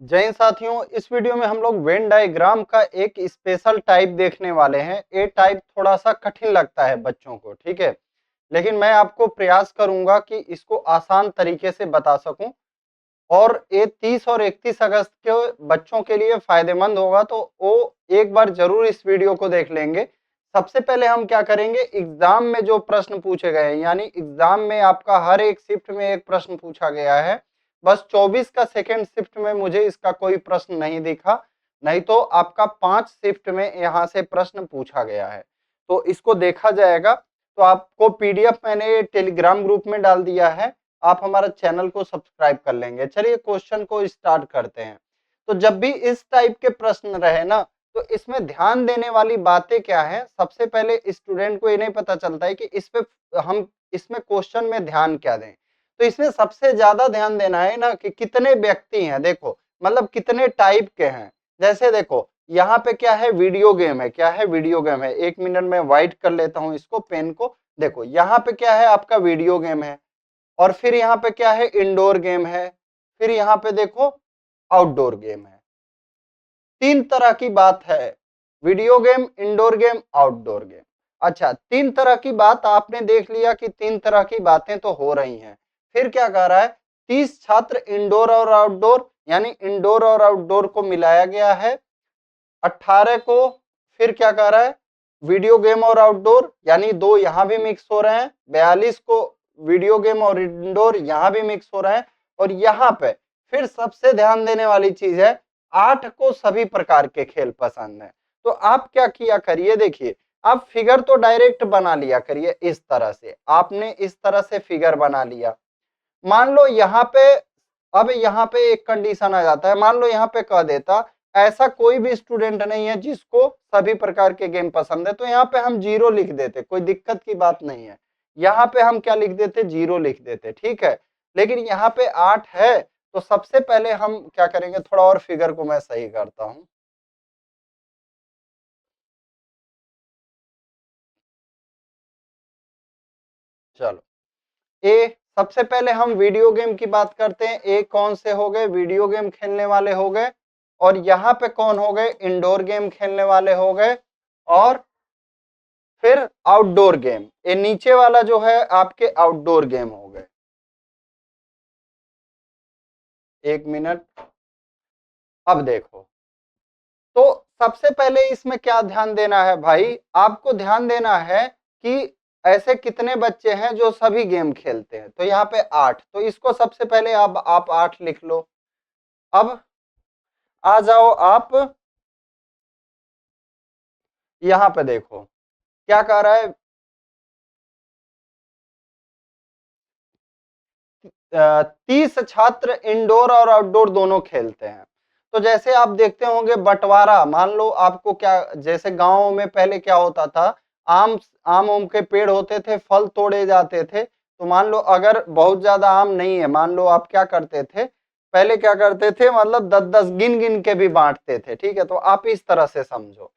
जय हिंद साथियों, इस वीडियो में हम लोग वेन डायग्राम का एक स्पेशल टाइप देखने वाले हैं। ये टाइप थोड़ा सा कठिन लगता है बच्चों को, ठीक है, लेकिन मैं आपको प्रयास करूंगा कि इसको आसान तरीके से बता सकूं और ये 30 और 31 अगस्त के बच्चों के लिए फायदेमंद होगा, तो वो एक बार जरूर इस वीडियो को देख लेंगे। सबसे पहले हम क्या करेंगे, एग्जाम में जो प्रश्न पूछे गए हैं, यानी एग्जाम में आपका हर एक शिफ्ट में एक प्रश्न पूछा गया है। बस 24 का सेकेंड शिफ्ट में मुझे इसका कोई प्रश्न नहीं दिखा, नहीं तो आपका 5 शिफ्ट में यहाँ से प्रश्न पूछा गया है, तो इसको देखा जाएगा। तो आपको पीडीएफ मैंने टेलीग्राम ग्रुप में डाल दिया है, आप हमारा चैनल को सब्सक्राइब कर लेंगे। चलिए क्वेश्चन को स्टार्ट करते हैं। तो जब भी इस टाइप के प्रश्न रहे ना, तो इसमें ध्यान देने वाली बातें क्या है। सबसे पहले स्टूडेंट को ये नहीं पता चलता है कि इस पे हम इसमें क्वेश्चन में ध्यान क्या दें। तो इसमें सबसे ज्यादा ध्यान देना है ना कि कितने व्यक्ति हैं, देखो मतलब कितने टाइप के हैं। जैसे देखो यहाँ पे क्या है, वीडियो गेम है। क्या है, वीडियो गेम है। 1 मिनट में वाइट कर लेता हूँ इसको, पेन को। देखो यहाँ पे क्या है, आपका वीडियो गेम है। और फिर यहाँ पे क्या है, इंडोर गेम है। फिर यहाँ पे देखो आउटडोर गेम है। 3 तरह की बात है, video game, indoor game, outdoor game. अच्छा, 3 तरह की बात आपने देख लिया कि 3 तरह की बातें तो हो रही हैं। फिर क्या कह रहा है, 30 छात्र इंडोर और आउटडोर, यानी इंडोर और आउटडोर को मिलाया गया है। 18 को फिर क्या कह रहा है, वीडियो गेम और आउटडोर, यानी दो यहाँ भी मिक्स हो रहे हैं। 42 को वीडियो गेम और इंडोर यहाँ भी मिक्स हो रहे हैं। और यहाँ पे फिर सबसे ध्यान देने वाली चीज है, 8 को सभी प्रकार के खेल पसंद है। तो आप क्या किया करिए, देखिए आप फिगर तो डायरेक्ट बना लिया करिए। इस तरह से आपने इस तरह से फिगर बना लिया। मान लो यहाँ पे, अब यहाँ पे एक कंडीशन आ जाता है। मान लो यहाँ पे कह देता ऐसा कोई भी स्टूडेंट नहीं है जिसको सभी प्रकार के गेम पसंद है, तो यहाँ पे हम 0 लिख देते, कोई दिक्कत की बात नहीं है। यहाँ पे हम क्या लिख देते, 0 लिख देते, ठीक है। लेकिन यहाँ पे 8 है, तो सबसे पहले हम क्या करेंगे, थोड़ा और फिगर को मैं सही करता हूँ। चलो, ए सबसे पहले हम वीडियो गेम की बात करते हैं। ए कौन से हो गए, वीडियो गेम खेलने वाले हो गए। और यहाँ पे कौन हो गए, इंडोर गेम खेलने वाले हो गए। और फिर आउटडोर गेम, ये नीचे वाला जो है आपके आउटडोर गेम हो गए। 1 मिनट, अब देखो, तो सबसे पहले इसमें क्या ध्यान देना है भाई, आपको ध्यान देना है कि ऐसे कितने बच्चे हैं जो सभी गेम खेलते हैं। तो यहाँ पे 8, तो इसको सबसे पहले अब आप 8 लिख लो। अब आ जाओ आप यहाँ पे, देखो क्या कह रहा है, 30 छात्र इंडोर और आउटडोर दोनों खेलते हैं। तो जैसे आप देखते होंगे बंटवारा, मान लो आपको क्या, जैसे गांव में पहले क्या होता था, आम आम के पेड़ होते थे, फल तोड़े जाते थे। तो मान लो अगर बहुत ज्यादा आम नहीं है, मान लो आप क्या करते थे, पहले क्या करते थे, मतलब 10-10 गिन गिन के भी बांटते थे, ठीक है। तो आप इस तरह से समझो,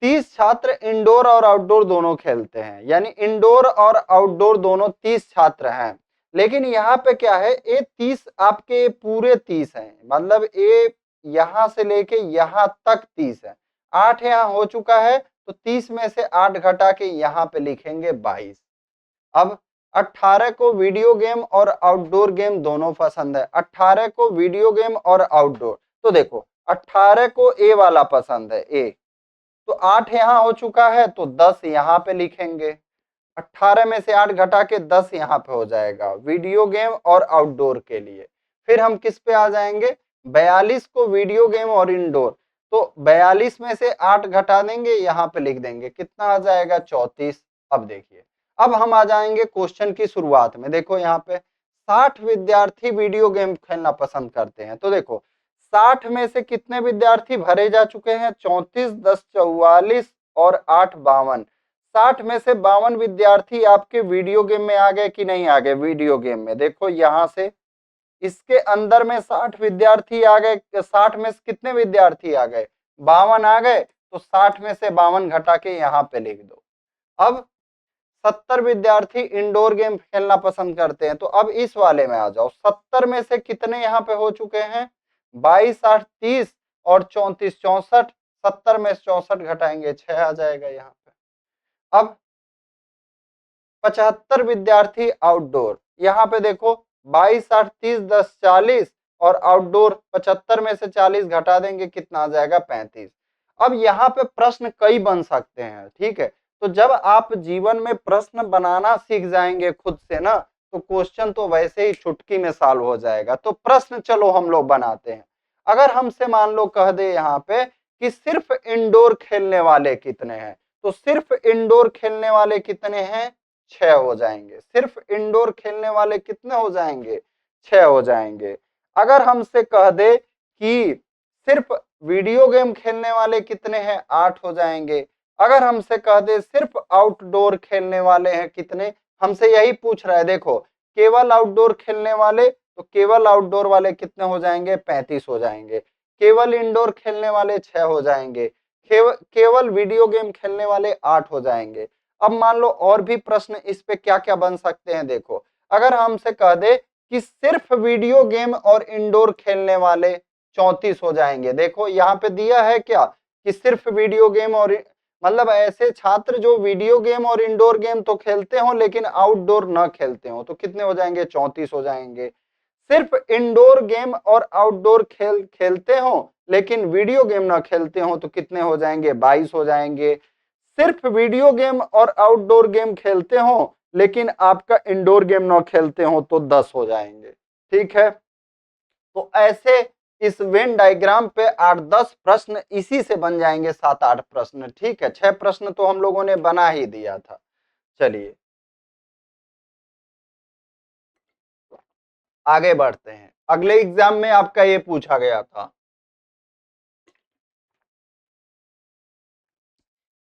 30 छात्र इंडोर और आउटडोर दोनों खेलते हैं, यानी इंडोर और आउटडोर दोनों 30 छात्र हैं। लेकिन यहाँ पे क्या है, ये 30 आपके पूरे 30 हैं, मतलब ये यहाँ से लेके यहाँ तक 30 है। 8 यहाँ हो चुका है, तो 30 में से 8 घटा के यहाँ पे लिखेंगे 22। अब 18 को वीडियो गेम और आउटडोर गेम दोनों पसंद है। 18 को वीडियो गेम और आउटडोर, तो देखो 18 को ए वाला पसंद है, ए, तो 8 यहाँ हो चुका है, तो 10 यहाँ पे लिखेंगे। 18 में से 8 घटा के 10 यहाँ पे हो जाएगा वीडियो गेम और आउटडोर के लिए। फिर हम किस पे आ जाएंगे, 42 को वीडियो गेम और इंडोर, तो 42 में से 8 घटा देंगे, यहाँ पे लिख देंगे, कितना आ जाएगा, 34। अब देखिए, अब हम आ जाएंगे क्वेश्चन की शुरुआत में। देखो यहाँ पे 60 विद्यार्थी वीडियो गेम खेलना पसंद करते हैं। तो देखो 60 में से कितने विद्यार्थी भरे जा चुके हैं, 34, 10 44 और 8 52। 60 में से 52 विद्यार्थी आपके वीडियो गेम में आ गए कि नहीं आ गए, वीडियो गेम में। देखो यहाँ से इसके अंदर में 60 विद्यार्थी आ गए। 60 में से कितने विद्यार्थी आ गए, 52 आ गए, तो 60 में से 52 घटा के यहाँ पे लिख दो। अब 70 विद्यार्थी इंडोर गेम खेलना पसंद करते हैं, तो अब इस वाले में आ जाओ, 70 में से कितने यहाँ पे हो चुके हैं, 22 8 30 और 34 64, 70 में 64 घटाएंगे 6 आ जाएगा यहाँ पे। अब 75 विद्यार्थी आउटडोर, यहाँ पे देखो 22 8 30 10 40 और आउटडोर 75 में से 40 घटा देंगे कितना आ जाएगा 35। अब यहाँ पे प्रश्न कई बन सकते हैं, ठीक है। तो जब आप जीवन में प्रश्न बनाना सीख जाएंगे खुद से ना, तो क्वेश्चन तो वैसे ही चुटकी में सॉल्व हो जाएगा। तो प्रश्न चलो हम लोग बनाते हैं। अगर हमसे मान लो कह दे यहाँ पे कि सिर्फ इंडोर खेलने वाले कितने हैं, तो सिर्फ इंडोर खेलने वाले कितने हैं 6 हो जाएंगे। सिर्फ इंडोर खेलने वाले कितने हो जाएंगे 6 हो जाएंगे। अगर हमसे कह दे कि सिर्फ वीडियो गेम खेलने वाले कितने हैं 8 हो जाएंगे। अगर हमसे कह दे सिर्फ आउटडोर खेलने वाले हैं कितने, हमसे यही पूछ रहा है। देखो केवल आउटडोर खेलने वाले, तो केवल आउटडोर वाले कितने हो जाएंगे 35 हो जाएंगे। केवल इंडोर खेलने वाले 6 हो जाएंगे। केवल वीडियो गेम खेलने वाले 8 हो जाएंगे। अब मान लो और भी प्रश्न इस पे क्या क्या बन सकते हैं। देखो अगर हमसे कह दे कि सिर्फ वीडियो गेम और इंडोर खेलने वाले 34 हो जाएंगे। देखो यहाँ पे दिया है क्या कि सिर्फ वीडियो गेम और मतलब ऐसे छात्र जो वीडियो गेम और इंडोर गेम तो खेलते हो लेकिन आउटडोर न खेलते हो, तो कितने हो जाएंगे 34 हो जाएंगे। सिर्फ इंडोर गेम और आउटडोर खेल खेलते हो लेकिन वीडियो गेम ना खेलते हो, तो कितने हो जाएंगे 22 हो जाएंगे। सिर्फ वीडियो गेम और आउटडोर गेम खेलते हो लेकिन आपका इंडोर गेम ना खेलते हो, तो 10 हो जाएंगे। ठीक है, तो ऐसे इस वेन डायग्राम पे 8-10 प्रश्न इसी से बन जाएंगे, 7-8 प्रश्न। ठीक है, 6 प्रश्न तो हम लोगों ने बना ही दिया था। चलिए आगे बढ़ते हैं। अगले एग्जाम में आपका ये पूछा गया था,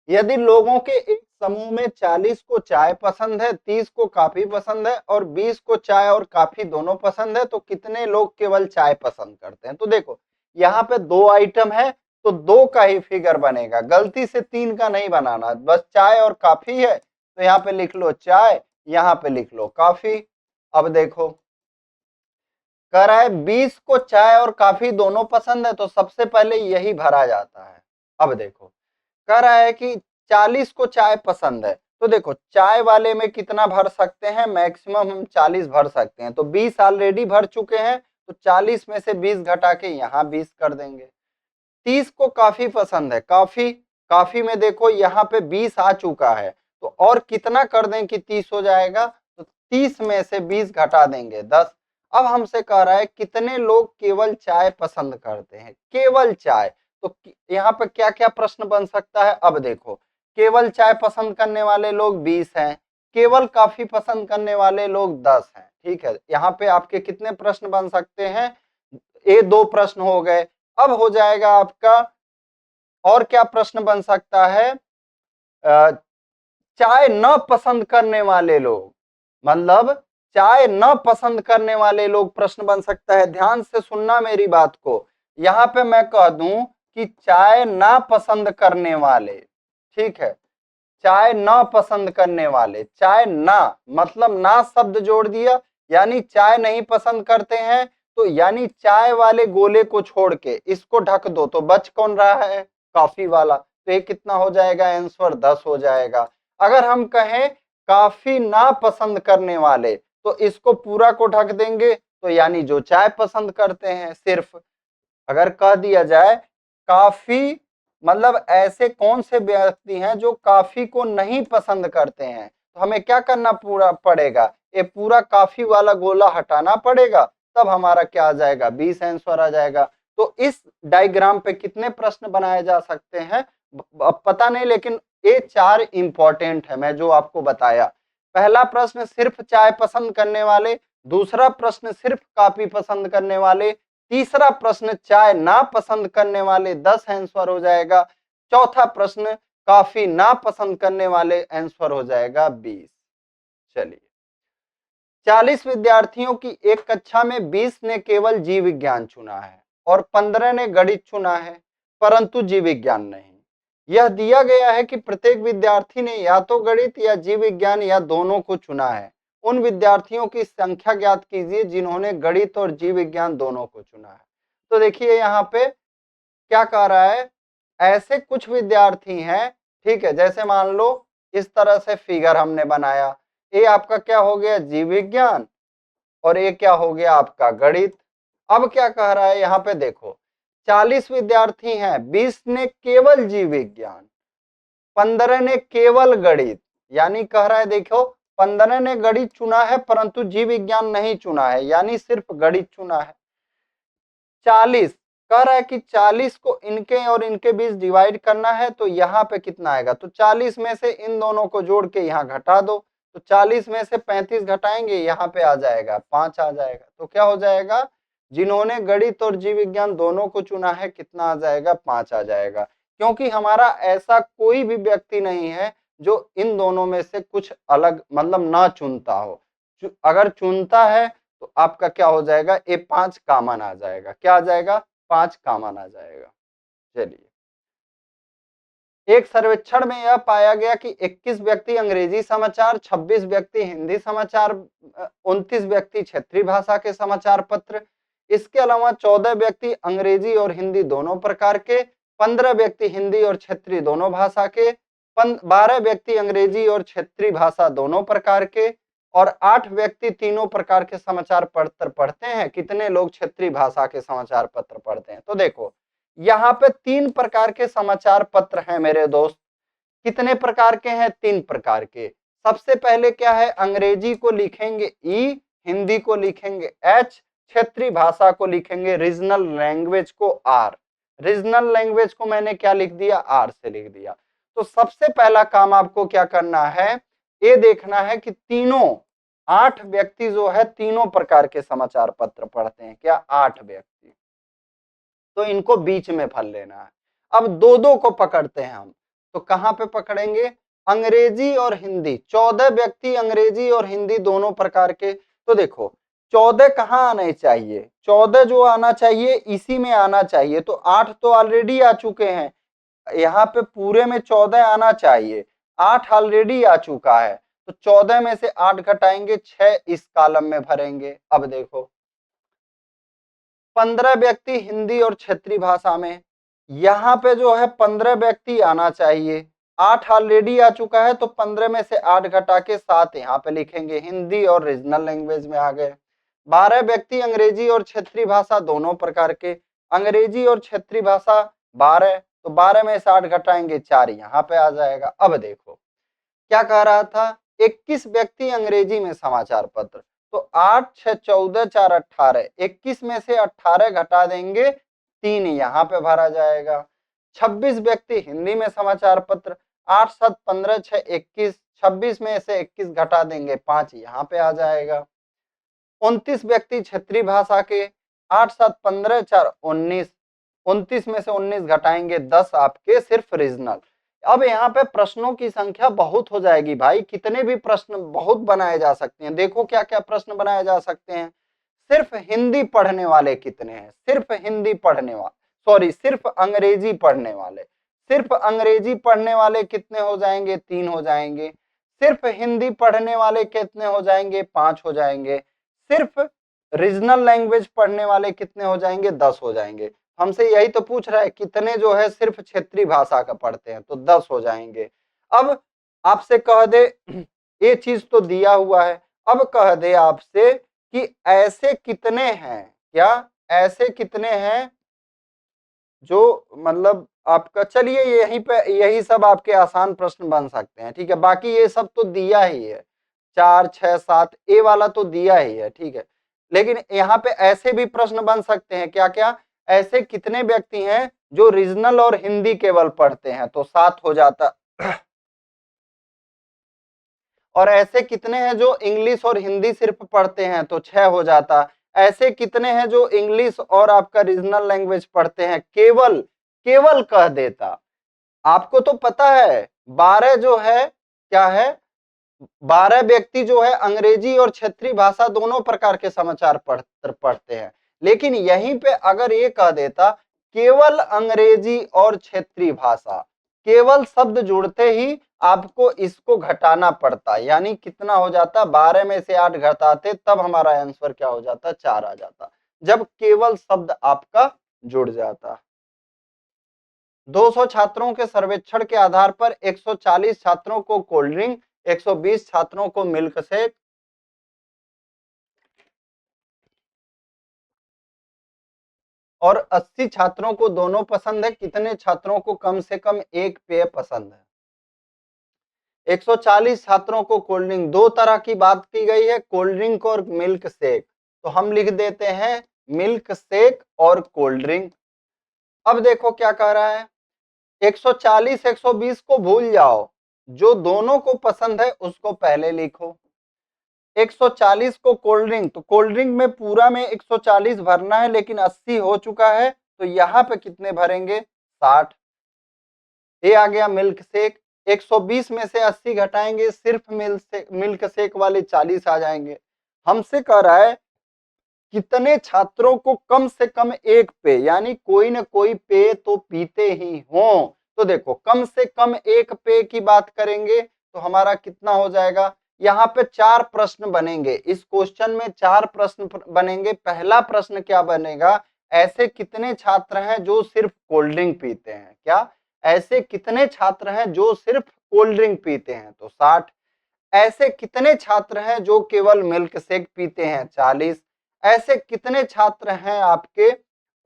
यदि लोगों के एक समूह में 40 को चाय पसंद है, 30 को कॉफी पसंद है और 20 को चाय और कॉफी दोनों पसंद है, तो कितने लोग केवल चाय पसंद करते हैं। तो देखो यहाँ पे 2 आइटम है, तो 2 का ही फिगर बनेगा, गलती से 3 का नहीं बनाना। बस चाय और कॉफी है तो यहाँ पे लिख लो चाय, यहाँ पे लिख लो कॉफी। अब देखो कह रहा है 20 को चाय और कॉफी दोनों पसंद है, तो सबसे पहले यही भरा जाता है। अब देखो कह रहा है कि 40 को चाय पसंद है, तो देखो चाय वाले में कितना भर सकते हैं, मैक्सिमम हम 40 भर सकते हैं। तो 20 ऑलरेडी भर चुके हैं, तो 40 में से 20 घटा के यहाँ 20 कर देंगे। 30 को कॉफी पसंद है, कॉफी कॉफी में देखो यहाँ पे 20 आ चुका है, तो और कितना कर दें कि 30 हो जाएगा, तो 30 में से 20 घटा देंगे 10। अब हमसे कह रहा है कितने लोग केवल चाय पसंद करते हैं, केवल चाय। तो यहाँ पे क्या क्या प्रश्न बन सकता है। अब देखो केवल चाय पसंद करने वाले लोग 20 हैं, केवल कॉफी पसंद करने वाले लोग 10 हैं। ठीक है, यहाँ पे आपके कितने प्रश्न बन सकते हैं, ये 2 प्रश्न हो गए। अब हो जाएगा आपका और क्या प्रश्न बन सकता है, चाय न पसंद करने वाले लोग, मतलब चाय न पसंद करने वाले लोग प्रश्न बन सकता है। ध्यान से सुनना मेरी बात को, यहाँ पे मैं कह दूं कि चाय ना पसंद करने वाले, ठीक है, चाय ना पसंद करने वाले, चाय ना मतलब ना शब्द जोड़ दिया, यानी चाय नहीं पसंद करते हैं, तो यानी चाय वाले गोले को छोड़ के इसको ढक दो, तो बच कौन रहा है कॉफी वाला, तो ये कितना हो जाएगा आंसर 10 हो जाएगा। अगर हम कहें काफी ना पसंद करने वाले, तो इसको पूरा को ढक देंगे, तो यानी जो चाय पसंद करते हैं सिर्फ। अगर कह दिया जाए काफी मतलब ऐसे कौन से व्यक्ति हैं जो काफी को नहीं पसंद करते हैं, तो हमें क्या करना पूरा पड़ेगा, ये पूरा काफी वाला गोला हटाना पड़ेगा, तब हमारा क्या आ जाएगा 20 आंसर आ जाएगा। तो इस डायग्राम पे कितने प्रश्न बनाए जा सकते हैं पता नहीं, लेकिन ये 4 इंपॉर्टेंट है मैं जो आपको बताया। पहला प्रश्न सिर्फ चाय पसंद करने वाले, दूसरा प्रश्न सिर्फ कॉफी पसंद करने वाले, तीसरा प्रश्न चाय ना पसंद करने वाले 10 आंसर हो जाएगा, चौथा प्रश्न काफी ना पसंद करने वाले आंसर हो जाएगा 20। चलिए 40 विद्यार्थियों की एक कक्षा में 20 ने केवल जीव विज्ञान चुना है और 15 ने गणित चुना है, परंतु जीव विज्ञान नहीं। यह दिया गया है कि प्रत्येक विद्यार्थी ने या तो गणित या जीव विज्ञान या दोनों को चुना है। उन विद्यार्थियों की संख्या ज्ञात कीजिए जिन्होंने गणित और जीव विज्ञान दोनों को चुना है। तो देखिए यहाँ पे क्या कह रहा है, ऐसे कुछ विद्यार्थी हैं, ठीक है, जैसे मान लो इस तरह से फिगर हमने बनाया, ये आपका क्या हो गया, जीव विज्ञान, और ये क्या हो गया आपका गणित। अब क्या कह रहा है यहाँ पे देखो, 40 विद्यार्थी हैं, 20 ने केवल जीव विज्ञान, 15 ने केवल गणित, यानी कह रहा है देखो 15 ने गणित चुना है परंतु जीव विज्ञान नहीं चुना है, यानी सिर्फ गणित चुना है। 40 कह रहा है कि 40 को इनके और इनके बीच डिवाइड करना है, तो यहाँ पे कितना आएगा, तो 40 में से इन दोनों को जोड़ के यहाँ घटा दो, तो 40 में से 35 घटाएंगे, यहाँ पे आ जाएगा 5 आ जाएगा। तो क्या हो जाएगा, जिन्होंने गणित और जीव विज्ञान दोनों को चुना है कितना आ जाएगा, 5 आ जाएगा। क्योंकि हमारा ऐसा कोई भी व्यक्ति नहीं है जो इन दोनों में से कुछ अलग मतलब ना चुनता हो, अगर चुनता है तो आपका क्या हो जाएगा, ये 5 कॉमन आ जाएगा। क्या आ जाएगा, 5 कॉमन आ जाएगा। चलिए, एक सर्वेक्षण में यह पाया गया कि 21 व्यक्ति अंग्रेजी समाचार, 26 व्यक्ति हिंदी समाचार, 29 व्यक्ति क्षेत्रीय भाषा के समाचार पत्र, इसके अलावा 14 व्यक्ति अंग्रेजी और हिंदी दोनों प्रकार के, 15 व्यक्ति हिंदी और क्षेत्रीय दोनों भाषा के, 12 व्यक्ति अंग्रेजी और क्षेत्रीय भाषा दोनों प्रकार के, और 8 व्यक्ति तीनों प्रकार के समाचार पत्र पढ़ते हैं। कितने लोग क्षेत्रीय भाषा के समाचार पत्र पढ़ते हैं, तो देखो यहाँ पे 3 प्रकार के समाचार पत्र हैं मेरे दोस्त। कितने प्रकार के हैं, 3 प्रकार के। सबसे पहले क्या है, अंग्रेजी को लिखेंगे ई, हिंदी को लिखेंगे एच, क्षेत्रीय भाषा को लिखेंगे रीजनल लैंग्वेज को आर। रीजनल लैंग्वेज को मैंने क्या लिख दिया, आर से लिख दिया। तो सबसे पहला काम आपको क्या करना है, ये देखना है कि तीनों 8 व्यक्ति जो है तीनों प्रकार के समाचार पत्र पढ़ते हैं। क्या, 8 व्यक्ति, तो इनको बीच में भर लेना है। अब दो दो को पकड़ते हैं हम, तो कहां पे पकड़ेंगे, अंग्रेजी और हिंदी, 14 व्यक्ति अंग्रेजी और हिंदी दोनों प्रकार के। तो देखो 14 कहाँ आने चाहिए, 14 जो आना चाहिए इसी में आना चाहिए, तो 8 तो ऑलरेडी आ चुके हैं, यहाँ पे पूरे में 14 आना चाहिए, 8 ऑलरेडी आ चुका है, तो 14 में से 8 घटाएंगे, 6 इस कॉलम में भरेंगे। अब देखो 15 व्यक्ति हिंदी और क्षेत्रीय भाषा में, यहाँ पे जो है 15 व्यक्ति आना चाहिए, 8 ऑलरेडी आ चुका है, तो 15 में से 8 घटा के 7 यहाँ पे लिखेंगे, हिंदी और रीजनल लैंग्वेज में आ गए। 12 व्यक्ति अंग्रेजी और क्षेत्रीय भाषा दोनों प्रकार के, अंग्रेजी और क्षेत्रीय भाषा 12, तो 12 में से 8 घटाएंगे, 4 यहाँ पे आ जाएगा। अब देखो क्या कह रहा था, 21 व्यक्ति अंग्रेजी में समाचार पत्र, तो 8 6 14 4 18, 21 में से 18 घटा देंगे, 3 यहाँ पे भरा जाएगा। 26 व्यक्ति हिंदी में समाचार पत्र, 8 7 15 6 21, 26 में से 21 घटा देंगे, 5 यहाँ पे आ जाएगा। 29 व्यक्ति क्षेत्रीय भाषा के, 8 7 15 4 19, 29 में से 19 घटाएंगे, 10 आपके सिर्फ रीजनल। अब यहाँ पे प्रश्नों की संख्या बहुत हो जाएगी भाई, कितने भी प्रश्न बहुत बनाए जा सकते हैं। देखो क्या क्या प्रश्न बनाए जा सकते हैं। सिर्फ हिंदी पढ़ने वाले कितने हैं, सिर्फ हिंदी पढ़ने वाले, सॉरी सिर्फ अंग्रेजी पढ़ने वाले, सिर्फ अंग्रेजी पढ़ने वाले कितने हो जाएंगे, 3 हो जाएंगे। सिर्फ हिंदी पढ़ने वाले कितने हो जाएंगे, 5 हो जाएंगे। सिर्फ रीजनल लैंग्वेज पढ़ने वाले कितने हो जाएंगे, 10 हो जाएंगे। हमसे यही तो पूछ रहा है कितने जो है सिर्फ क्षेत्रीय भाषा का पढ़ते हैं, तो 10 हो जाएंगे। अब आपसे कह दे ये चीज तो दिया हुआ है, अब कह दे आपसे कि ऐसे कितने हैं, क्या ऐसे कितने हैं जो मतलब आपका, चलिए यहीं पे यही सब आपके आसान प्रश्न बन सकते हैं, ठीक है, बाकी ये सब तो दिया ही है, 4 6 7 ए वाला तो दिया ही है, ठीक है। लेकिन यहाँ पे ऐसे भी प्रश्न बन सकते हैं, क्या क्या, ऐसे कितने व्यक्ति हैं जो रीजनल और हिंदी केवल पढ़ते हैं, तो 7 हो जाता। और ऐसे कितने हैं जो इंग्लिश और हिंदी सिर्फ पढ़ते हैं, तो 6 हो जाता। ऐसे कितने हैं जो इंग्लिश और आपका रीजनल लैंग्वेज पढ़ते हैं, केवल केवल कह देता। आपको तो पता है 12 जो है क्या है, 12 व्यक्ति जो है अंग्रेजी और क्षेत्रीय भाषा दोनों प्रकार के समाचार पत्र पढ़ते हैं, लेकिन यहीं पे अगर ये कह देता केवल अंग्रेजी और क्षेत्रीय भाषा, केवल शब्द जुड़ते ही आपको इसको घटाना पड़ता, यानी कितना हो जाता, 12 में से 8 घटाते तब हमारा आंसर क्या हो जाता, 4 आ जाता। जब केवल शब्द आपका जुड़ जाता। 200 छात्रों के सर्वेक्षण के आधार पर 140 छात्रों को कोल्ड ड्रिंक, 120 छात्रों को मिल्क शेक और 80 छात्रों को दोनों पसंद है, कितने छात्रों को कम से कम एक पेय पसंद है? 140 छात्रों को कोल्ड ड्रिंक, दो तरह की बात की गई है, कोल्ड ड्रिंक और मिल्क शेक, तो हम लिख देते हैं मिल्क शेक और कोल्ड ड्रिंक। अब देखो क्या कह रहा है, 140 120 को भूल जाओ, जो दोनों को पसंद है उसको पहले लिखो। 140 को कोल्ड ड्रिंक, तो कोल्ड ड्रिंक में पूरा में 140 भरना है, लेकिन 80 हो चुका है, तो यहाँ पे कितने भरेंगे? 60। ये आ गया मिल्क शेक, 120 में से 80 घटाएंगे, सिर्फ मिल्क शेक वाले 40 आ जाएंगे। हमसे कह रहा है कितने छात्रों को कम से कम एक पेय, यानी कोई ना कोई पेय तो पीते ही हों। तो देखो कम से कम एक पेय की बात करेंगे तो हमारा कितना हो जाएगा? यहाँ पे 4 प्रश्न बनेंगे, इस क्वेश्चन में 4 प्रश्न बनेंगे। पहला प्रश्न क्या बनेगा? ऐसे कितने छात्र हैं जो सिर्फ कोल्ड ड्रिंक पीते हैं? क्या ऐसे कितने छात्र हैं जो सिर्फ कोल्ड ड्रिंक पीते हैं? तो 60। ऐसे कितने छात्र हैं जो केवल मिल्क शेक पीते हैं? 40। ऐसे कितने छात्र हैं आपके,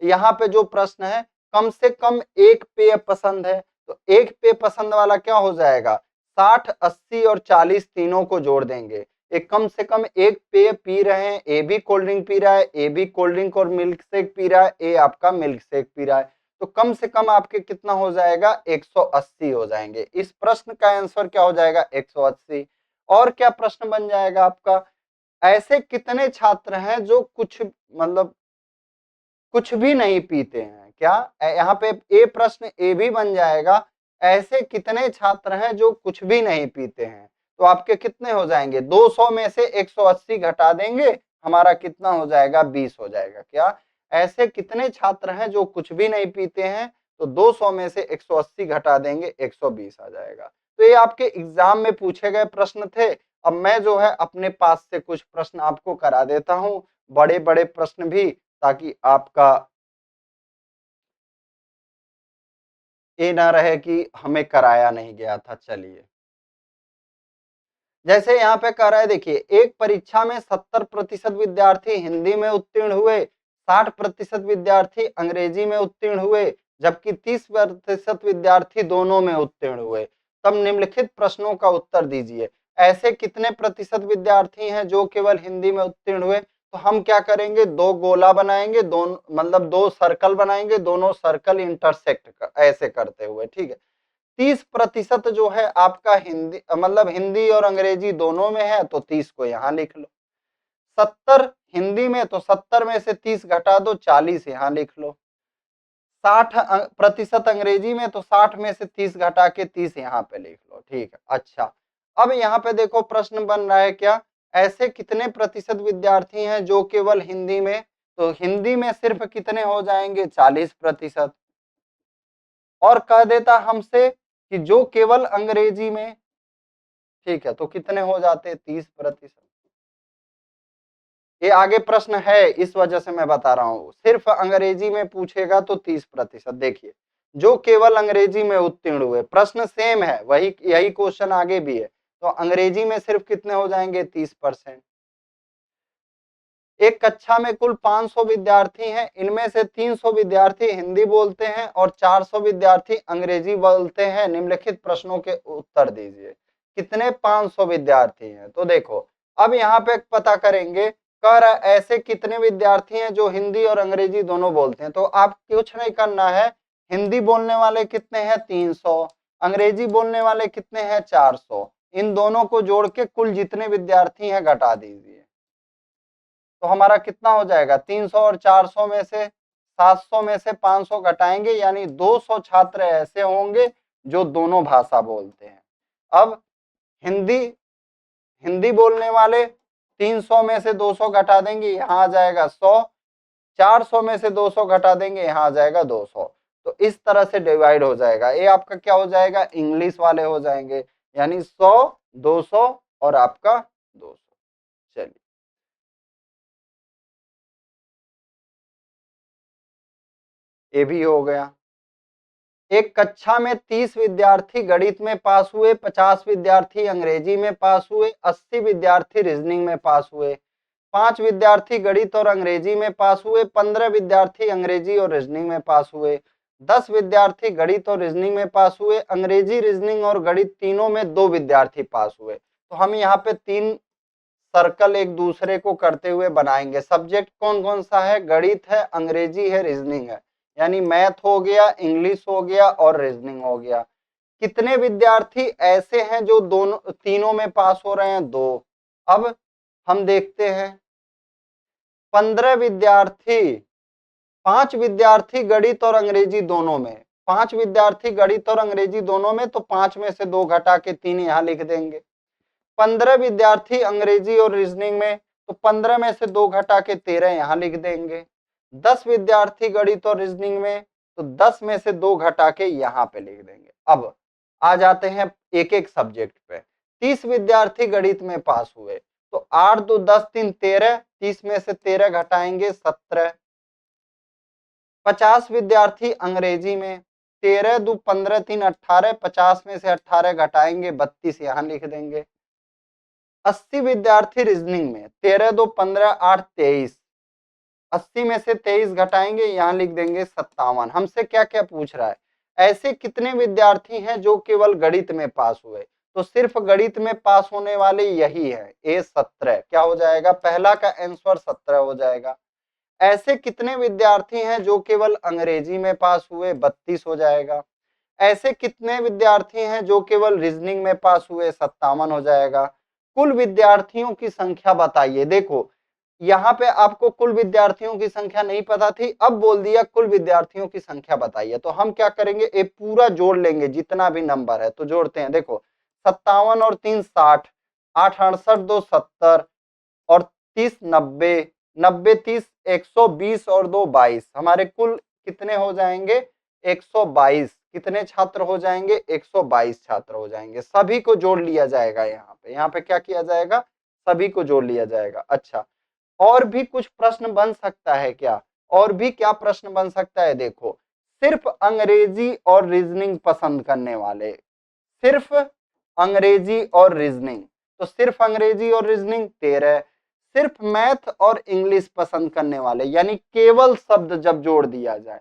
यहाँ पे जो प्रश्न है, कम से कम एक पेय पसंद है? तो एक पेय पसंद वाला क्या हो जाएगा? 60, 80 और 40 तीनों को जोड़ देंगे। एक कम से कम एक पेय पी रहे हैं, ए भी कोल्ड ड्रिंक पी रहा है, ए भी कोल्ड ड्रिंक और मिल्क शेक पी रहा है, ए आपका मिल्क शेक पी रहा है, तो कम से कम आपके कितना हो जाएगा? 180 हो जाएंगे। इस प्रश्न का आंसर क्या हो जाएगा? 180। और क्या प्रश्न बन जाएगा आपका? ऐसे कितने छात्र हैं जो कुछ मतलब कुछ भी नहीं पीते हैं? क्या यहाँ पे ए प्रश्न ए भी बन जाएगा, ऐसे कितने छात्र हैं जो कुछ भी नहीं पीते हैं? तो आपके कितने हो जाएंगे? 200 में से 180 घटा देंगे, हमारा कितना हो जाएगा? 20 हो जाएगा। क्या ऐसे कितने छात्र हैं जो कुछ भी नहीं पीते हैं? तो 200 में से 180 घटा देंगे, 120 आ जाएगा। तो ये आपके एग्जाम में पूछे गए प्रश्न थे। अब मैं जो है अपने पास से कुछ प्रश्न आपको करा देता हूँ, बड़े बड़े प्रश्न भी, ताकि आपका ये ना रहे कि हमें कराया नहीं गया था। चलिए, जैसे यहाँ पे कह रहा है, देखिए, एक परीक्षा में 70% विद्यार्थी हिंदी में उत्तीर्ण हुए, 60% विद्यार्थी अंग्रेजी में उत्तीर्ण हुए, जबकि 30% विद्यार्थी दोनों में उत्तीर्ण हुए। तब निम्नलिखित प्रश्नों का उत्तर दीजिए। ऐसे कितने प्रतिशत विद्यार्थी हैं जो केवल हिंदी में उत्तीर्ण हुए? तो हम क्या करेंगे? दो गोला बनाएंगे, दोनों मतलब दो सर्कल बनाएंगे, दोनों सर्कल इंटरसेक्ट ऐसे करते हुए, ठीक है। 30% जो है आपका हिंदी मतलब हिंदी और अंग्रेजी दोनों में है, तो 30 को यहाँ लिख लो। 70 हिंदी में, तो 70 में से 30 घटा दो, 40 यहाँ लिख लो। 60% अंग्रेजी में, तो 60 में से 30 घटा के 30 यहाँ पे लिख लो, ठीक है। अच्छा, अब यहाँ पे देखो प्रश्न बन रहा है क्या? ऐसे कितने प्रतिशत विद्यार्थी हैं जो केवल हिंदी में? तो हिंदी में सिर्फ कितने हो जाएंगे? 40%। और कह देता हमसे कि जो केवल अंग्रेजी में, ठीक है, तो कितने हो जाते? 30%। ये आगे प्रश्न है, इस वजह से मैं बता रहा हूं, सिर्फ अंग्रेजी में पूछेगा तो 30%। देखिए, जो केवल अंग्रेजी में उत्तीर्ण हुए, प्रश्न सेम है, वही यही क्वेश्चन आगे भी है, तो अंग्रेजी में सिर्फ कितने हो जाएंगे? 30%। एक कक्षा में कुल 500 विद्यार्थी हैं, इनमें से 300 विद्यार्थी हिंदी बोलते हैं और 400 विद्यार्थी अंग्रेजी बोलते हैं। निम्नलिखित प्रश्नों के उत्तर दीजिए। कितने? 500 विद्यार्थी हैं। तो देखो, अब यहाँ पे पता करेंगे, कह रहा है ऐसे कितने विद्यार्थी हैं जो हिंदी और अंग्रेजी दोनों बोलते हैं। तो आप कुछ नहीं करना है, हिंदी बोलने वाले कितने हैं? 300। अंग्रेजी बोलने वाले कितने हैं? 400। इन दोनों को जोड़ के कुल जितने विद्यार्थी हैं घटा दीजिए। तो हमारा कितना हो जाएगा? 300 और 400 में से 700 में से 500 घटाएंगे, यानी 200 छात्र ऐसे होंगे जो दोनों भाषा बोलते हैं। अब हिंदी हिंदी बोलने वाले 300 में से 200 घटा देंगे, यहाँ आ जाएगा 100। 400 में से 200 घटा देंगे, यहाँ आ जाएगा 200। तो इस तरह से डिवाइड हो जाएगा। ये आपका क्या हो जाएगा? इंग्लिश वाले हो जाएंगे, यानी 100, 200 और आपका 200। चलिए। ये भी हो गया। एक कक्षा में 30 विद्यार्थी गणित में पास हुए, 50 विद्यार्थी अंग्रेजी में पास हुए, 80 विद्यार्थी रीजनिंग में पास हुए। 5 विद्यार्थी गणित और अंग्रेजी में पास हुए, 15 विद्यार्थी अंग्रेजी और रीजनिंग में पास हुए। 10 विद्यार्थी गणित और रीजनिंग में पास हुए, अंग्रेजी, रीजनिंग और गणित तीनों में 2 विद्यार्थी पास हुए। तो हम यहाँ पे 3 सर्कल एक दूसरे को करते हुए बनाएंगे। सब्जेक्ट कौन कौन सा है? गणित है, अंग्रेजी है, रीजनिंग है, यानी मैथ हो गया, इंग्लिश हो गया और रीजनिंग हो गया। कितने विद्यार्थी ऐसे हैं जो दोनों तीनों में पास हो रहे हैं? 2। अब हम देखते हैं 15 विद्यार्थी, 5 विद्यार्थी गणित और अंग्रेजी दोनों में, 5 विद्यार्थी गणित और अंग्रेजी दोनों में, तो 5 में से 2 घटा के 3 यहां लिख देंगे। 15 विद्यार्थी अंग्रेजी और रीजनिंग में, तो 15 में से 2 घटा के 13 यहां लिख देंगे। 10 विद्यार्थी गणित और रीजनिंग में, तो 10 में से 2 घटा के यहां पे लिख देंगे। अब आ जाते हैं एक एक सब्जेक्ट पे। 30 विद्यार्थी गणित में पास हुए, तो 8 2 10 3 13, 30 में से 13 घटाएंगे 17। 50 विद्यार्थी अंग्रेजी में, 13 2 15 3 18, 50 में से 18 घटाएंगे 32 यहां लिख देंगे। 80 विद्यार्थी रीजनिंग में, 13 2 15 8 23, 80 में से 23 घटाएंगे यहां लिख देंगे 57। हमसे क्या क्या पूछ रहा है? ऐसे कितने विद्यार्थी हैं जो केवल गणित में पास हुए? तो सिर्फ गणित में पास होने वाले यही है, ए 17। क्या हो जाएगा? पहला का आंसर 17 हो जाएगा। ऐसे कितने विद्यार्थी हैं जो केवल अंग्रेजी में पास हुए? 32 हो जाएगा। ऐसे कितने विद्यार्थी हैं जो केवल रीजनिंग में पास हुए? 57 हो जाएगा। कुल विद्यार्थियों की संख्या बताइए। देखो यहाँ पे आपको कुल विद्यार्थियों की संख्या नहीं पता थी, अब बोल दिया कुल विद्यार्थियों की संख्या बताइए। तो हम क्या करेंगे? एक पूरा जोड़ लेंगे, जितना भी नंबर है तो जोड़ते हैं। देखो 57 और 3 60, 8 68 2 70 और 30 90, 90 30 120 और 2 22। हमारे कुल कितने हो जाएंगे? 122। कितने छात्र हो जाएंगे? 122 छात्र हो जाएंगे। सभी को जोड़ लिया जाएगा। यहाँ पे क्या किया जाएगा? सभी को जोड़ लिया जाएगा। अच्छा, और भी कुछ प्रश्न बन सकता है क्या? और भी क्या प्रश्न बन सकता है? देखो सिर्फ अंग्रेजी और रीजनिंग पसंद करने वाले, सिर्फ अंग्रेजी और रीजनिंग, तो सिर्फ अंग्रेजी और रीजनिंग 13। सिर्फ मैथ और इंग्लिश पसंद करने वाले, यानी केवल शब्द जब जोड़ दिया जाए,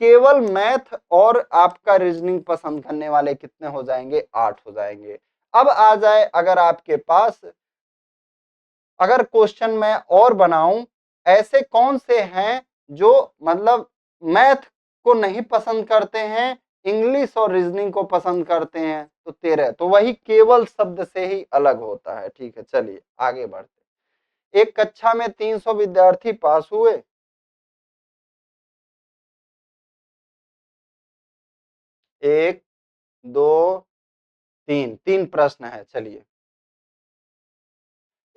केवल मैथ और आपका रीजनिंग पसंद करने वाले कितने हो जाएंगे? 8 हो जाएंगे। अब आ जाए अगर आपके पास, अगर क्वेश्चन मैं और बनाऊं, ऐसे कौन से हैं जो मतलब मैथ को नहीं पसंद करते हैं, इंग्लिश और रीजनिंग को पसंद करते हैं? तो 13। तो वही केवल शब्द से ही अलग होता है। ठीक है, चलिए आगे बढ़ते। एक कक्षा में 300 विद्यार्थी पास हुए। एक, दो, तीन, तीन प्रश्न है। चलिए,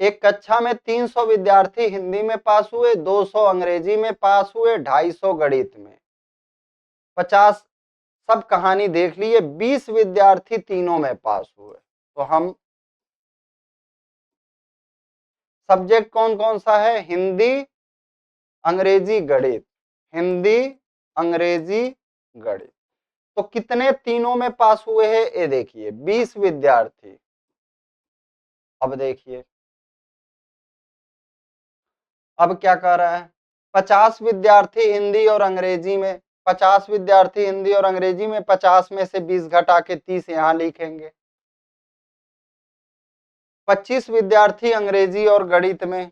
एक कक्षा में 300 विद्यार्थी हिंदी में पास हुए, 200 अंग्रेजी में पास हुए, 250 गणित में, 50, सब कहानी देख लिए। 20 विद्यार्थी तीनों में पास हुए। तो हम सब्जेक्ट कौन कौन सा है? हिंदी, अंग्रेजी, गणित, हिंदी, अंग्रेजी, गणित। तो कितने तीनों में पास हुए हैं? ये देखिए 20 विद्यार्थी। अब देखिए, अब क्या कह रहा है? 50 विद्यार्थी हिंदी और अंग्रेजी में, 50 विद्यार्थी हिंदी और अंग्रेजी में, 50 में से 20 घटा के 30 यहां लिखेंगे। 25 विद्यार्थी अंग्रेजी और गणित में,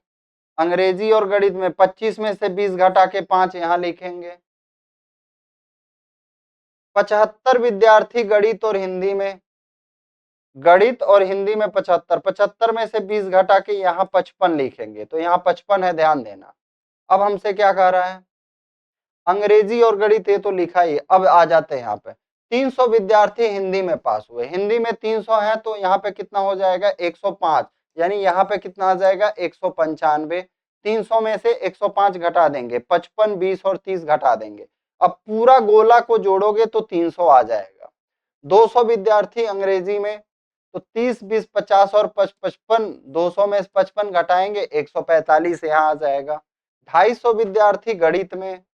अंग्रेजी और गणित में 25 में से 20 घटा के 5 यहां लिखेंगे। 75 विद्यार्थी गणित और हिंदी में, गणित और हिंदी में 75, 75 में से 20 घटा के यहाँ 55 लिखेंगे। तो यहाँ 55 है, ध्यान देना। अब हमसे क्या कह रहा है? अंग्रेजी और गणित ये तो लिखा ही। अब आ जाते हैं यहाँ पे, 300 विद्यार्थी हिंदी में पास हुए। हिंदी में 300 है, तो यहाँ पे कितना हो जाएगा? 105, यानी यहाँ पे कितना आ जाएगा? 195। 300 में से 105 घटा देंगे, 55 20 और 30 घटा देंगे। अब पूरा गोला को जोड़ोगे तो 300 आ जाएगा। 200 विद्यार्थी अंग्रेजी में, तो 30 20 50 और 55, 200 में से 55 घटाएंगे 145 यहाँ आ जाएगा। 250 विद्यार्थी गणित में,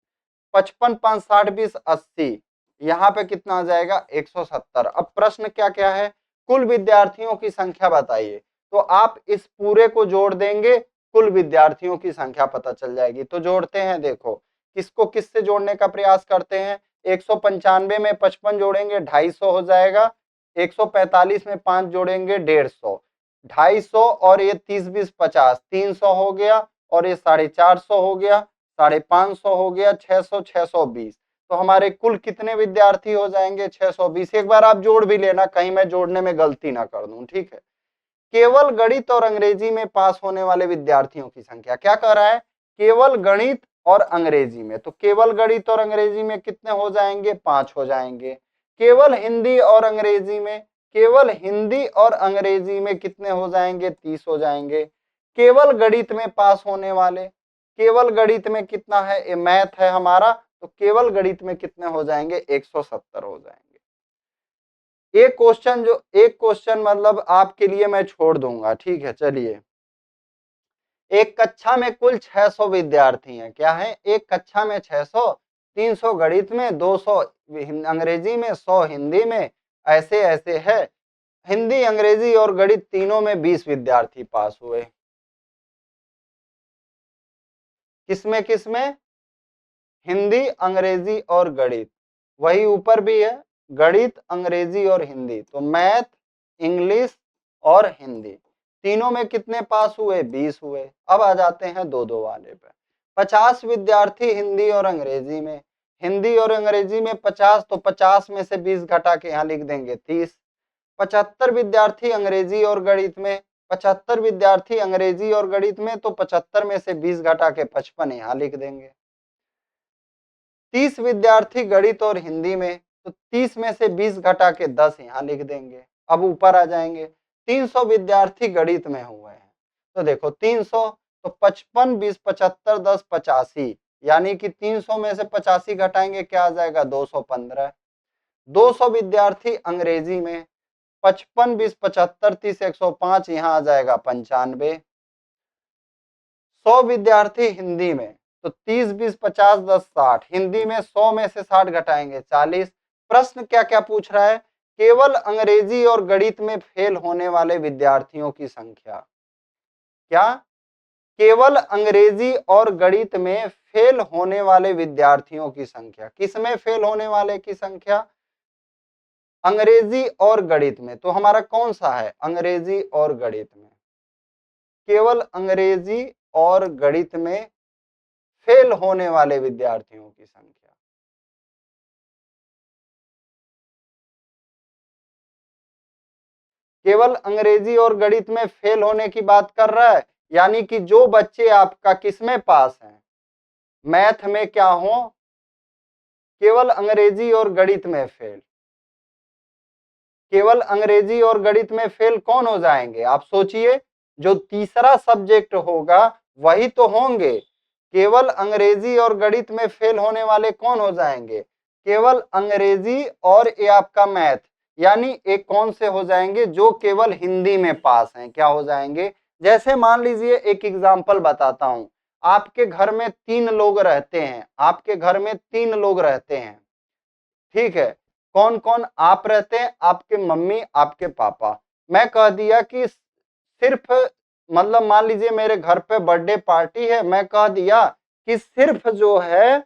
55 5 60 20 80, यहाँ पे कितना आ जाएगा 170। अब प्रश्न क्या क्या है, कुल विद्यार्थियों की संख्या बताइए। तो आप इस पूरे को जोड़ देंगे, कुल विद्यार्थियों की संख्या पता चल जाएगी। तो जोड़ते हैं, देखो किसको किससे जोड़ने का प्रयास करते हैं। 195 में 55 जोड़ेंगे 250 हो जाएगा, 145 में 5 जोड़ेंगे 150, 250 और ये 30 20 50 300 हो गया, और ये 450 हो गया, 550 हो गया, 600 620। तो हमारे कुल कितने विद्यार्थी हो जाएंगे 620। एक बार आप जोड़ भी लेना, कहीं मैं जोड़ने में गलती ना कर दूं, ठीक है। केवल गणित और अंग्रेजी में पास होने वाले विद्यार्थियों की संख्या, क्या कह रहा है, केवल गणित और अंग्रेजी में। तो केवल गणित और अंग्रेजी में कितने हो जाएंगे, 5 हो जाएंगे। केवल हिंदी और अंग्रेजी में, केवल हिंदी और अंग्रेजी में कितने हो जाएंगे, 30 हो जाएंगे। केवल गणित में पास होने वाले, केवल गणित में कितना है, ये मैथ है हमारा, तो केवल गणित में कितने हो जाएंगे, 170 हो जाएंगे। एक क्वेश्चन मतलब आपके लिए मैं छोड़ दूंगा, ठीक है। चलिए, एक कक्षा में कुल 600 विद्यार्थी हैं, क्या है, एक कक्षा में 600, 300 गणित में, 200 अंग्रेजी में, 100 हिंदी में, ऐसे ऐसे है। हिंदी अंग्रेजी और गणित तीनों में 20 विद्यार्थी पास हुए। किसमें किसमें, हिंदी अंग्रेजी और गणित, वही ऊपर भी है, गणित अंग्रेजी और हिंदी। तो मैथ, इंग्लिश और हिंदी तीनों में कितने पास हुए, 20 हुए। अब आ जाते हैं दो दो वाले पे। 50 विद्यार्थी हिंदी और अंग्रेजी में, हिंदी और अंग्रेजी में 50, तो 50 में से 20 घटा के यहाँ लिख देंगे 30। 75 विद्यार्थी अंग्रेजी और गणित में, 75 विद्यार्थी अंग्रेजी और गणित में, तो 75 में से 20 घटा के 55 यहाँ लिख देंगे। 30 विद्यार्थी गणित और हिंदी में, तो 30 में से 20 घटा के 10 यहाँ लिख देंगे। अब ऊपर आ जाएंगे, 300 विद्यार्थी गणित में हुए हैं, तो देखो 300, तो 55 20 75 10 85, यानी कि 300 में से 85 घटाएंगे, क्या आ जाएगा 215। 200 विद्यार्थी अंग्रेजी में, 55 20 75 30 105, यहाँ आ जाएगा 95। 100 विद्यार्थी हिंदी में, तो 30 20 50 10 60, हिंदी में 100 में से 60 घटाएंगे 40। प्रश्न क्या क्या पूछ रहा है, केवल अंग्रेजी और गणित में फेल होने वाले विद्यार्थियों की संख्या। क्या, केवल अंग्रेजी और गणित में फेल होने वाले विद्यार्थियों की संख्या। किसमें फेल होने वाले की संख्या, अंग्रेजी और गणित में। तो हमारा कौन सा है, अंग्रेजी और गणित में, केवल अंग्रेजी और गणित में फेल होने वाले विद्यार्थियों की संख्या। केवल अंग्रेजी और गणित में फेल होने की बात कर रहा है, यानी कि जो बच्चे आपका किसमें पास हैं, मैथ में क्या हो, केवल अंग्रेजी और गणित में फेल। केवल अंग्रेजी और गणित में फेल कौन हो जाएंगे, आप सोचिए, जो तीसरा सब्जेक्ट होगा वही तो होंगे। केवल अंग्रेजी और गणित में फेल होने वाले कौन हो जाएंगे, केवल अंग्रेजी और ये आपका मैथ, यानी एक कौन से हो जाएंगे, जो केवल हिंदी में पास हैं, क्या हो जाएंगे। जैसे मान लीजिए, एक एग्जाम्पल बताता हूं, आपके घर में 3 लोग रहते हैं, आपके घर में 3 लोग रहते हैं, ठीक है। कौन कौन, आप रहते हैं, आपके मम्मी, आपके पापा। मैं कह दिया कि सिर्फ, मतलब मान लीजिए मेरे घर पे बर्थडे पार्टी है, मैं कह दिया कि सिर्फ जो है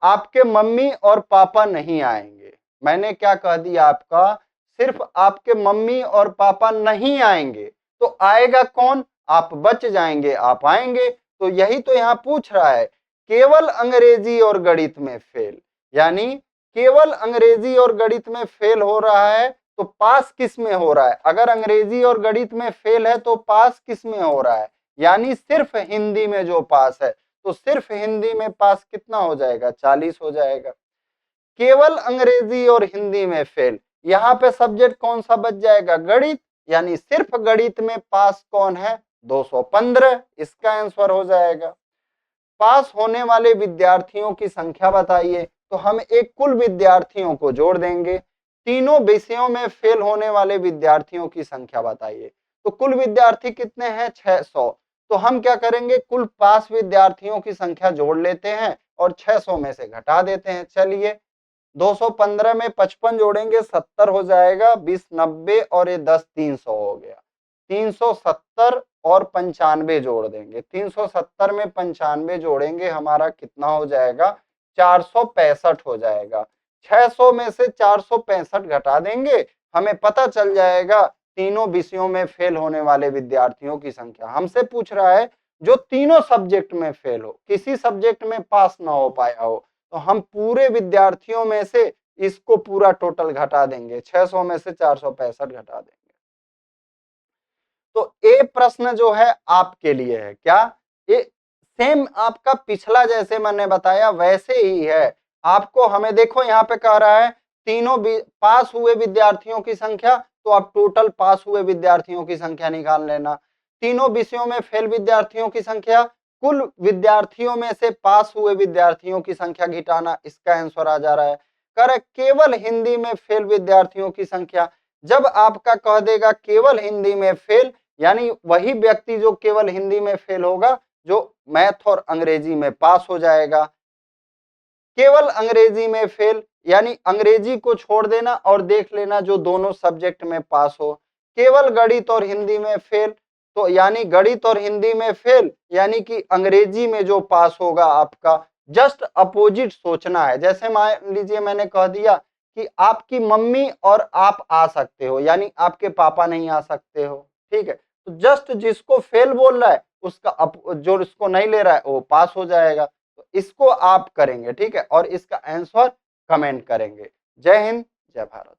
आपके मम्मी और पापा नहीं आएंगे। मैंने क्या कह दिया आपका, सिर्फ आपके मम्मी और पापा नहीं आएंगे, तो आएगा कौन, आप बच जाएंगे, आप आएंगे। तो यही तो यहाँ पूछ रहा है, केवल अंग्रेजी और गणित में फेल, यानी केवल अंग्रेजी और गणित में फेल हो रहा है, तो पास किस में हो रहा है, अगर अंग्रेजी और गणित में फेल है तो पास किस में हो रहा है, यानी सिर्फ हिंदी में जो पास है। तो सिर्फ हिंदी में पास कितना हो जाएगा, 40 हो जाएगा। केवल अंग्रेजी और हिंदी में फेल, यहाँ पे सब्जेक्ट कौन सा बच जाएगा, गणित, यानी सिर्फ गणित में पास कौन है, 215, इसका आंसर हो जाएगा। पास होने वाले विद्यार्थियों की संख्या बताइए, तो हम एक कुल विद्यार्थियों को जोड़ देंगे। तीनों विषयों में फेल होने वाले विद्यार्थियों की संख्या बताइए, तो कुल विद्यार्थी कितने हैं, 600। तो हम क्या करेंगे, कुल पास विद्यार्थियों की संख्या जोड़ लेते हैं, और 600 में से घटा देते हैं। चलिए 215 में 55 जोड़ेंगे 70 हो जाएगा, 20 90 और ये 10 300 हो गया। 370 और 95 जोड़ देंगे, 370 में 95 जोड़ेंगे हमारा कितना हो जाएगा, 465 हो जाएगा। 600 में से 465 घटा देंगे, हमें पता चल जाएगा तीनों विषयों में फेल होने वाले विद्यार्थियों की संख्या। हमसे पूछ रहा है जो तीनों सब्जेक्ट में फेल हो, किसी सब्जेक्ट में पास ना हो पाया हो, तो हम पूरे विद्यार्थियों में से इसको पूरा टोटल घटा देंगे, 600 में से 465 घटा देंगे। तो ए प्रश्न जो है आपके लिए है क्या, ये सेम आपका पिछला जैसे मैंने बताया वैसे ही है। आपको हमें देखो यहाँ पे कह रहा है तीनों पास हुए विद्यार्थियों की संख्या, तो आप टोटल पास हुए विद्यार्थियों की संख्या निकाल लेना। तीनों विषयों में फेल विद्यार्थियों की संख्या, कुल विद्यार्थियों में से पास हुए विद्यार्थियों की संख्या घटाना, इसका आंसर आ जा रहा है। कह रहे केवल हिंदी में फेल विद्यार्थियों की संख्या। जब आपका कह देगा केवल हिंदी में फेल, यानी वही व्यक्ति जो केवल हिंदी में फेल होगा जो मैथ और अंग्रेजी में पास हो जाएगा। केवल अंग्रेजी में फेल यानी अंग्रेजी को छोड़ देना और देख लेना जो दोनों सब्जेक्ट में पास हो। केवल गणित और हिंदी में फेल, तो यानी गणित और हिंदी में फेल यानी कि अंग्रेजी में जो पास होगा आपका, जस्ट अपोजिट सोचना है। जैसे मान लीजिए मैंने कह दिया कि आपकी मम्मी और आप आ सकते हो, यानी आपके पापा नहीं आ सकते हो, ठीक है। तो जस्ट जिसको फेल बोल रहा है उसका जो इसको नहीं ले रहा है वो पास हो जाएगा। तो इसको आप करेंगे, ठीक है, और इसका आंसर कमेंट करेंगे। जय हिंद, जय भारत।